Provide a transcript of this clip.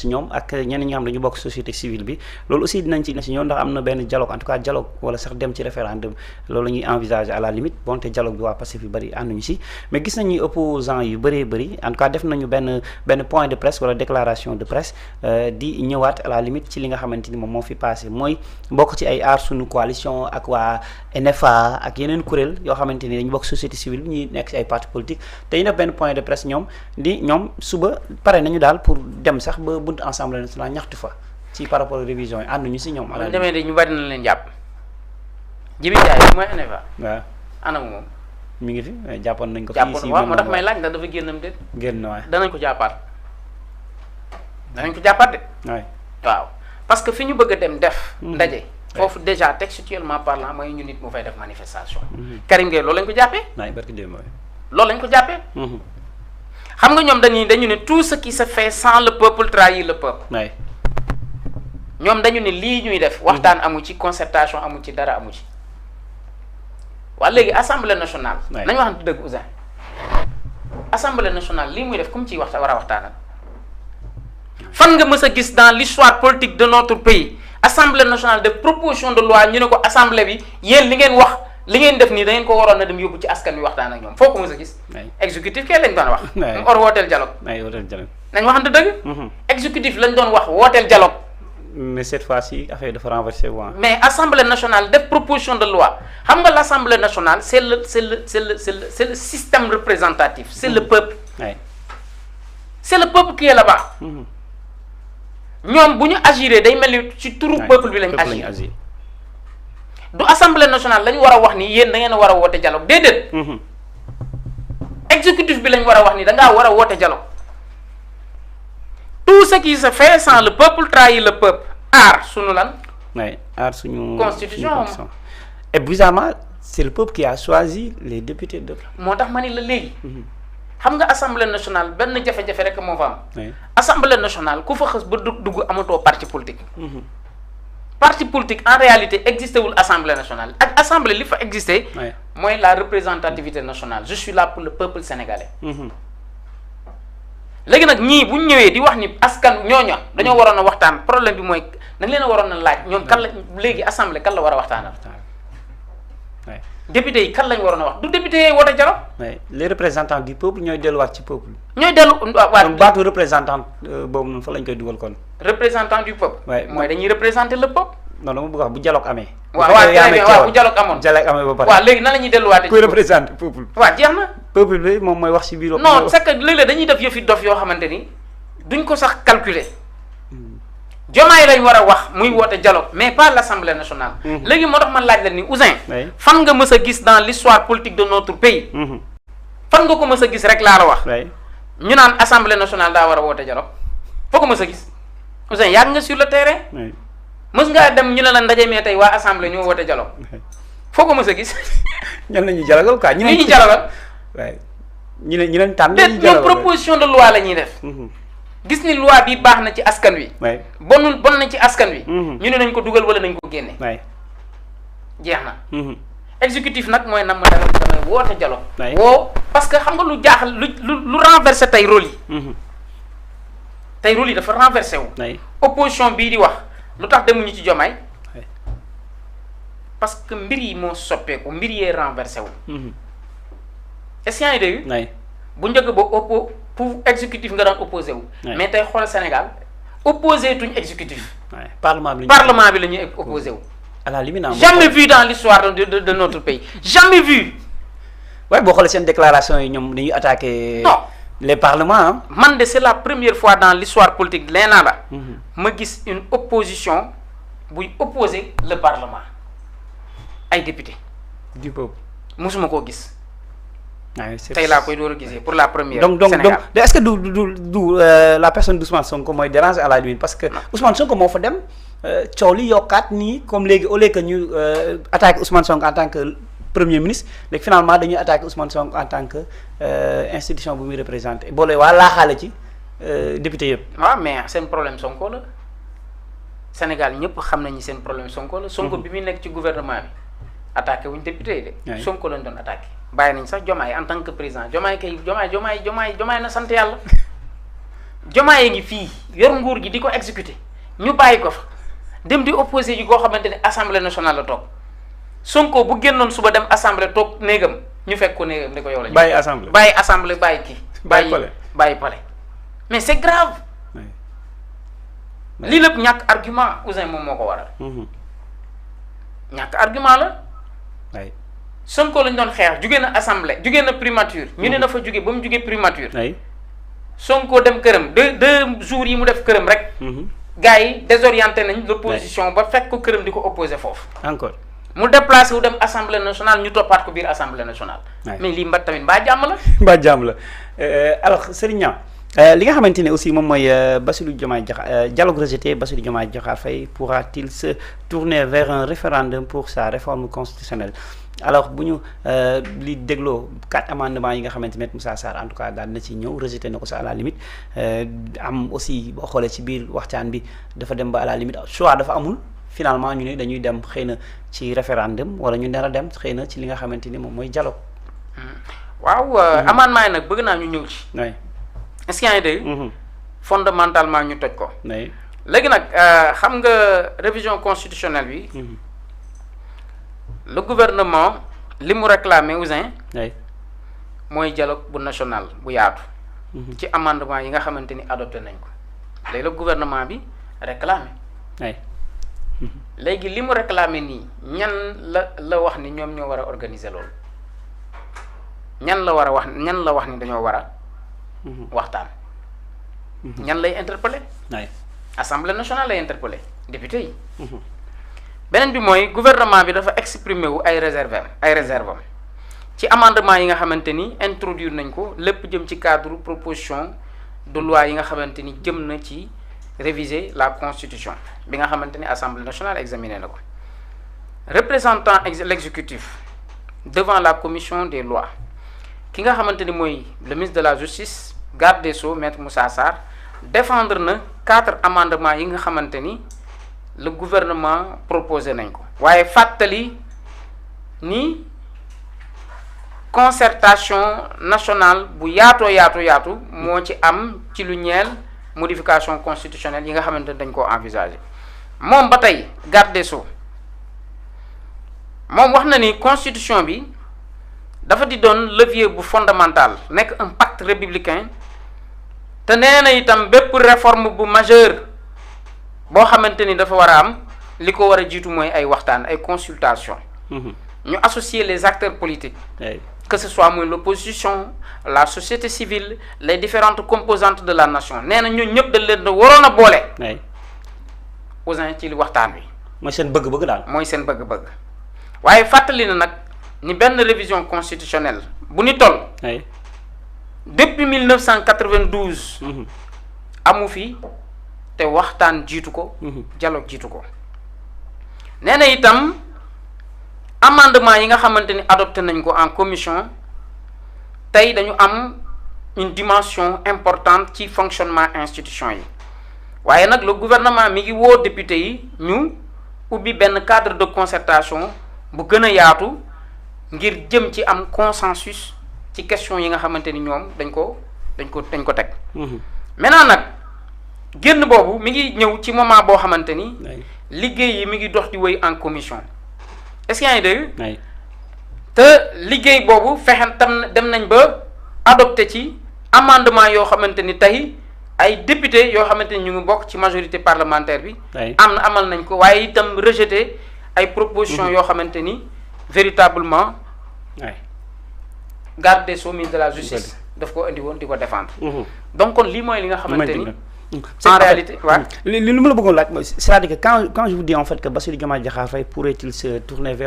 si ñoom ak ñenn ñi nga xam ne dañu bokk société civile bi loolu aussi dinañ ci si ñoom ndax am na benn dialogue en tout cas dialogue wala sax dem ci référendum loolu la ñuy envisager à la limite bonte dialogue bi waa Pastef yu bëri ànduñu si mais gis nañu opposants yu bëree bëri en tout cas def nañu benn point de presse wala déclaration de presse di ñëwaat à la limite ci li nga xamante ni moom moo fi passé mooy bokk ci ay aar suñu coalition ak waa NFA ak yeneen kuréel yoo xamante ni dañu bokk société civile bi ñuy nekk ci ay parti politique te ñu def benn point de presse ñoom suba pare nañu daal pour dem sax ba buntu Assemblée nationale ñaxtu fa ci par rapport révision yi ànduñu si ñoom. bu demee de ñu bari na leen jàpp. Jibi Ndiaye mooy NFA. waaw anam moom. mi ngi fi jàppoon nañ ko. fii si waaw moo tax may laaj ndax dafa génnam déet. génn waay danañ ko jàppaat. danañ ko jàppaat de. waay waaw parce que fi ñu bëgg a dem def. ndaje foofu déjà textuellement parlant mooy ñu nit mu fay def manifestation. Karim Gueye loolu lañ ko jàppee. waay barki démb loolu lañ ko jàppee. xam nga ñoom dañu ne tout ce qui se fait sans le peuple trahit le peuple. waay ñoom dañu ne lii ñuy def. waxtaan amu ci concertation amu ci dara amu ci. waa léegi assemblée nationale. nañu waxante dëgg Ouzin. assemblée nationale lii muy def comme ciy war a waxtaanal. fan nga mës a gis dans l'histoire politique de notre pays assemblée nationale de proposition de loi ñu ne ko assemblée bi yéen li ngeen wax. li ngeen def nii da ngeen ko waroon a dem yóbbu ci askan wi waxtaan ak ñoom foo ko mës a gis. exécutif kay lañ doon wax. mu or wooteel dialogue. nañ waxante dëgg. exécutif lañ doon wax wooteel dialogue. mais cette fois-ci affaire dafa renversé wu. mais assemblée nationale def proposition de loi xam nga l' assemblée nationale c' est le système représentatif c' est le peuple. c' est le peuple qui est là-bas. ñoom bu ñu agiré day mel ni ci turu peuple bi lañ agir. du assemblée nationale lañu war a wax ni yéen da ngeen a war a woote dialogue déedéet. exécutif bi lañ war a wax ni da ngaa war a woote dialogue. tout ce qui se fait sans le peuple trahit le peuple aar sunu lan. oui aar suñu constitution et bizarrement c' est le peuple qui a choisi les députés de. moo tax ma ni la léegi. xam nga assemblée nationale benn jafe-jafe rek moo fa am. oui assemblée nationale ku fa xës ba dugg amatoo parti politique. parti politique en réalité existé wul assemblée nationale ak assemblée li fa existé. mooy la représentativité nationale je suis là pour le peuple sénégalais. léegi nag ñii bu ñu ñëwee di wax ni askan ñooñu dañoo waroon a waxtaan problème bi mooy dañ leen a waroon a laaj ñoom kan la léegi assemblée kan la war a waxtaanal. député yi kan lañ waroon a wax du député yooyu woote dialogue. les représentants du peuple ñooy delluwaat ci peuple. ñooy dellu waat baatu représentant boobu noonu fa lañ koy dugal kon. représentant du peuple. mooy dañuy représenter le peuple. non dama bëgg wax bu dialogue amee. waaw bu dialogue amoon. dialogue amee ba pare. waaw léegi nan la ñuy delluwaatee. kuy représenter peuple. waaw jeex na. peuple bi moom mooy wax ci biir. non c'est que léeg-léeg dañuy def yëfi dof yoo xamante ni duñ ko sax calculer. Diomaye lañ war a wax muy woote dialogue mais pas l' assemblée nationale. léegi moo tax man laaj la ni Ouzin. fan nga mës a gis dans l' histoire politique de notre pays. fan nga ko mës a gis rek laa la wax. ñu naan assemblée nationale daa war a woote dialogue foo ko mës a gis Ouzin yàgg nga sur le terrain. mës ngaa dem ñu ne la ndaje mee tey waa assemblée ñoo woote dialogue foo ko mës a gis. ñan la ñuy dialogal quoi. ñu ñuy dialogal. ñu leen tànn. ñoom proposition de loi la ñuy def. gis ni loi bi baax na ci askan wi. bon na ci askan wi. ñu ne nañ ko dugal wala nañ ko génne. jeex na. exécutif nag mooy nam ma damay woote dialogue. woo parce que xam nga lu jaaxal lu renversé tey rôle yi. tey rôle yi dafa renversé wu. opposition bii di wax lu tax demuñu ci Diomaye. parce que mbir yi moo soppeeku mbir yee renversé wu. est-ce que yaa ngi dégg. bu njëkk ba pour exécutif nga daan opposé wu. mais tey xool Sénégal opposé tuñ exécutif. parlement bi la ñuy opposé wu. à la limite jamais vu dans l'histoire de notre pays jamais vu. waaye boo xoolee seen déclaration yi ñoom dañuy attaqué. non les parlements man de c'est la première fois dans l'histoire politique nee naa la. ma gis une opposition buy opposer le parlement ay député. du peuple. mosuma koo gis. waaw tey laa koy door a gisee pour la première. donc est-ce que du la personne d'Ousmane Sonko mooy dérange à la limite parce que Ousmane Sonko moo fa dem coow li yokkaat nii comme léegi au lieu que ñu attaquer Ousmane Sonko en tant que premier ministre léegi finalement dañuy attaquer Ousmane Sonko en tant que institution bu muy représenté boole waa laaxaale ci député yëpp. waaw mais seen problème Sonko la Sénégal ñëpp xam nañu seen problème Sonko la. Sonko bi muy nekk ci gouvernement bi attaqué wuñ député yi de. Sonko lañ doon attaqué. bàyyi nañ sax Diomaye en tant que président Diomaye kay Diomaye na sant yàlla Diomaye ngi fii yor nguur gi di ko exécuter ñu bàyyi ko fa dem di opposé yi koo xamante ne assemblée nationale la toog Sonko bu génnoon suba dem assemblée toog néegam ñu fekk ko néegam di ko yow la. bàyyi assemblée bàyyi kii. bàyyi palais bàyyi palais mais c'est grave. lii lépp ñàkk argument Ouzin moom moo ko waral. ñàkk argument la. Sonko lañ doon xeex jugee na assemblée jugee na primature. ñu ne na fa jugee ba mu jugee primature. Sonko dem këram deux jours yi mu def këram rek. gars yi désorienté nañ l'opposition ba fekk ko këram di ko opposé foofu. encore mu déplacé wu dem assemblée nationale ñu toppaat ko biir assemblée nationale. mais lii mba tamit mbaa jàmm la. mbaa jàmm la alors Serigne Niang li nga xamante ne aussi moom mooy Bassirou Diomaye Diakhar dialogue rejeté, Bassirou Diomaye Diakhar Faye pourra-t-il se tourner vers un référendum pour sa réforme constitutionnelle? Alors bu ñu li dégloo 4 amendements yi nga xamante ne Moussa Sarr en tout cas daal na ci ñëw rejeté na ko sa à la limite am aussi boo xoolee ci biir waxtaan bi dafa dem ba à la limite choix dafa amul finalement ñu ne dañuy dem xëy na ci référendum wala ñu nar a dem xëy na ci li nga xamante ni moom mooy dialogue. waaw amendement yi nag bëgg naa ñu ñëw ci. est-ce que yaa ngi dégg fondamentalement ñu toj ko. léegi nag xam nga révision constitutionnelle bi. Le gouvernement li mu réclamé Ouzin mooy dialogue bu national bu yaatu. ci amendement yi nga xamante ni adopté nañ ko léegi le gouvernement bi réclamé. léegi li mu réclamé nii ñan la wax ni ñoom ñoo war a organiser loolu ñan la wax ni dañoo war a waxtaan. ñan lay interpeller. Assemblée nationale lay interpeller député yi. beneen bi mooy gouvernement bi dafa exprimer wu ay réserve ci amendement yi nga xamante ni introduire nañ ko lépp jëm ci cadre proposition de loi yi nga xamante ni jëm na ci réviser la constitution bi nga xamante ni assemblée nationale examiné na ko. représentant l'exécutif devant la commission des lois ki nga xamante ni mooy le ministre de la justice garde des sceaux maître Moussa Sarr défendre na 4 amendements yi nga xamante ni le gouvernement proposé nañ ko waaye fàttali ni concertation nationale bu yaatu moo ci am ci lu ñeel modification constitutionnelle yi nga xamante ni dañ koo envisager moom ba tey garde des sceaux moom wax na ni constitution bi dafa di doon levier bu fondamental nekk un pacte républicain te nee na itam bépp réforme bu majeure boo xamante ni dafa war a am li ko war a jiitu mooy ay waxtaan ay consultation ñu associer les acteurs politiques que ce soit mooy l'opposition la société civile les différentes composantes de la nation nee na ñun ñëpp dañ leen da waroon a boole Ouzin ci li waxtaan wi mooy seen bëgg-bëgg daal mooy seen bëgg-bëgg waaye fàttali na nag ni benn révision constitutionnelle bu ni toll depuis 1992 amu fi te waxtaan jiitu ko dialogue jiitu ko nee na itam amendement yi nga xamante ni adopté nañ ko en commission tey dañu am une dimension importante ci fonctionnement institution yi waaye nag le gouvernement mi ngi woo député yi ñu ubbi benn cadre de concertation bu gën a yaatu ngir jëm ci am consensus ci question yi nga xamante ni ñoom dañ ko teg maintenant nag génn boobu mi ngi ñëw ci moment boo xamante ni liggéey yi mi ngi dox di wéy en commission est-ce que yaa ngi dégg te liggéey boobu fexen tam dem nañ ba adopté ci amendement yoo xamante ni tey ay député yoo xamante ni ñu ngi bokk ci majorité parlementaire bi amal nañ ko waaye itam rejeté ay propositions yoo xamante ni véritablement garde des sceaux ministre de la justice daf ko indi woon di ko défendre donc kon lii mooy li nga xamante ni en réalité li ma la bëggoon laaj mooy c'est-à-dire que quand je vous dis en fait que Bassirou Diomaye Diakhar Faye pourrait-il se tourner vers